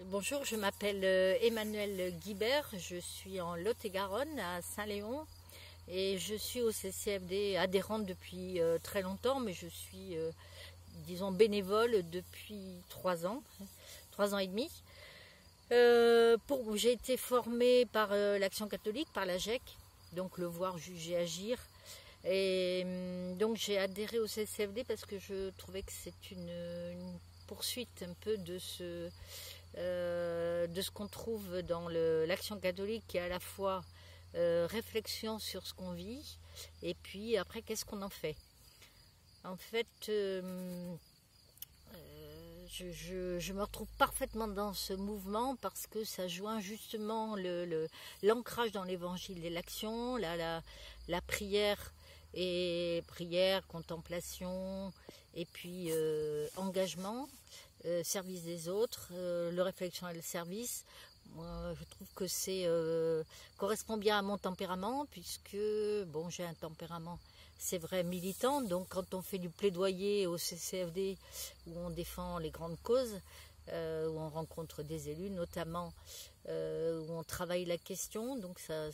Bonjour, je m'appelle Emmanuelle Guibert, je suis en Lot-et-Garonne à Saint-Léon et je suis au CCFD adhérente depuis très longtemps, mais je suis, disons, bénévole depuis 3 ans et demi. J'ai été formée par l'Action catholique, par la GEC, donc le voir, juger, agir. Et donc j'ai adhéré au CCFD parce que je trouvais que c'est une poursuite un peu de ce qu'on trouve dans l'Action catholique, qui est à la fois réflexion sur ce qu'on vit et puis après qu'est-ce qu'on en fait. En fait, je me retrouve parfaitement dans ce mouvement parce que ça joint justement l'ancrage dans l'évangile et l'action, la prière et prière, contemplation et puis engagement, service des autres, le réflexion et le service. Moi, je trouve que c'est correspond bien à mon tempérament, puisque bon, j'ai un tempérament, c'est vrai, militant. Donc quand on fait du plaidoyer au CCFD, où on défend les grandes causes, où on rencontre des élus notamment, où on travaille la question, donc ça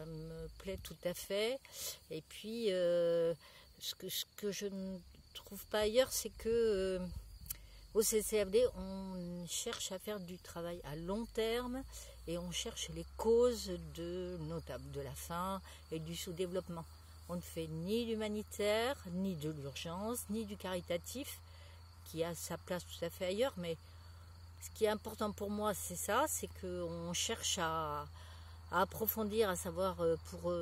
me plaît tout à fait. Et puis ce que je ne trouve pas ailleurs, c'est que au CCFD, on cherche à faire du travail à long terme et on cherche les causes notamment de la faim et du sous-développement. On ne fait ni l'humanitaire, ni de l'urgence, ni du caritatif, qui a sa place tout à fait ailleurs. Mais ce qui est important pour moi, c'est ça, c'est qu'on cherche à approfondir, à savoir pour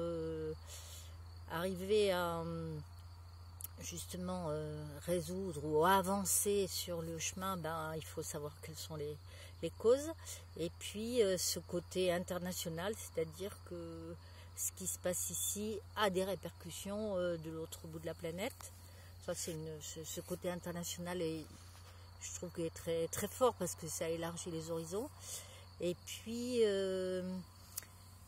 arriver à justement résoudre ou avancer sur le chemin, il faut savoir quelles sont les causes. Et puis ce côté international, c'est-à-dire que ce qui se passe ici a des répercussions de l'autre bout de la planète. Ça, ce côté international, et je trouve qu'il est très, très fort parce que ça élargit les horizons. Et puis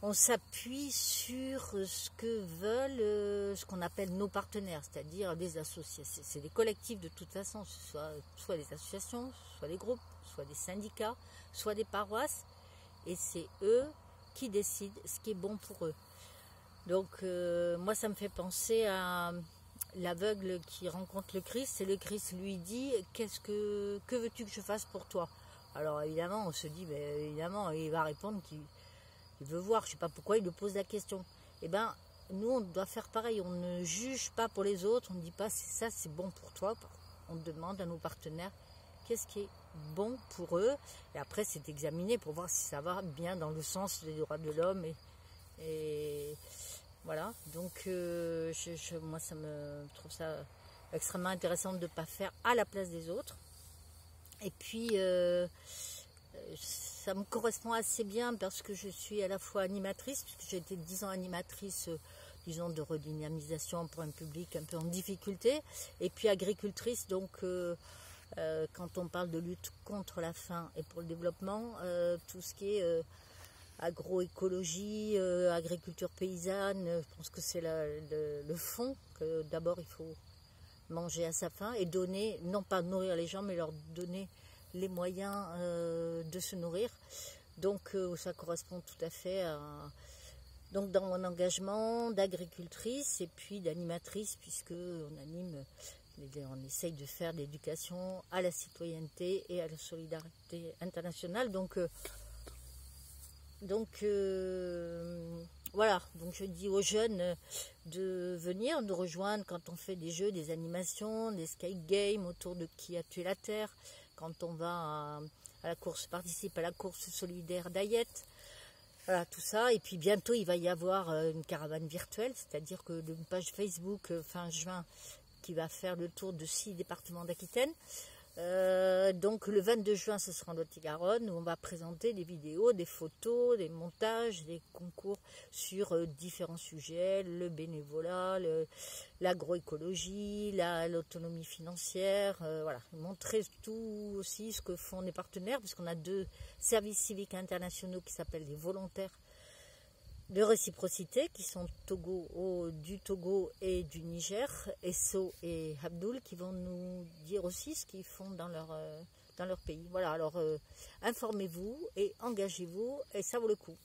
on s'appuie sur ce que veulent, ce qu'on appelle nos partenaires, c'est-à-dire des associations. C'est des collectifs de toute façon, soit des associations, soit des groupes, soit des syndicats, soit des paroisses. Et c'est eux qui décident ce qui est bon pour eux. Donc moi, ça me fait penser à l'aveugle qui rencontre le Christ, et le Christ lui dit « que veux-tu que je fasse pour toi ?» Alors évidemment, on se dit, évidemment, il va répondre qu'il veut voir, je ne sais pas pourquoi il lui pose la question. Eh bien, nous, on doit faire pareil, on ne juge pas pour les autres, on ne dit pas ça c'est bon pour toi, on demande à nos partenaires qu'est-ce qui est bon pour eux, et après c'est examiné pour voir si ça va bien dans le sens des droits de l'homme, et voilà. Donc moi ça me trouve ça extrêmement intéressant de ne pas faire à la place des autres. Et puis ça me correspond assez bien parce que je suis à la fois animatrice, puisque j'ai été 10 ans animatrice, disons, de redynamisation pour un public un peu en difficulté, et puis agricultrice, donc quand on parle de lutte contre la faim et pour le développement, tout ce qui est agroécologie, agriculture paysanne, je pense que c'est le fond, que d'abord il faut manger à sa faim et donner, non pas nourrir les gens, mais leur donner les moyens de se nourrir. Donc ça correspond tout à fait donc dans mon engagement d'agricultrice et puis d'animatrice, puisque on essaye de faire de l'éducation à la citoyenneté et à la solidarité internationale. Donc voilà, donc je dis aux jeunes de venir nous rejoindre quand on fait des jeux, des animations, des skate games autour de qui a tué la terre, quand on va à la course, participe à la course solidaire d'Ayette, voilà tout ça. Et puis bientôt il va y avoir une caravane virtuelle, c'est-à-dire que une page Facebook fin juin qui va faire le tour de 6 départements d'Aquitaine. Donc le 22 juin, ce sera en Lot-et-Garonne, où on va présenter des vidéos, des photos, des montages, des concours sur différents sujets, le bénévolat, l'agroécologie, l'autonomie financière, voilà, montrer tout aussi ce que font les partenaires, puisqu'on a 2 services civiques internationaux qui s'appellent les volontaires de réciprocité, qui sont du Togo et du Niger, Esso et Abdoul, qui vont nous dire aussi ce qu'ils font dans dans leur pays. Voilà, alors informez-vous et engagez-vous, et ça vaut le coup.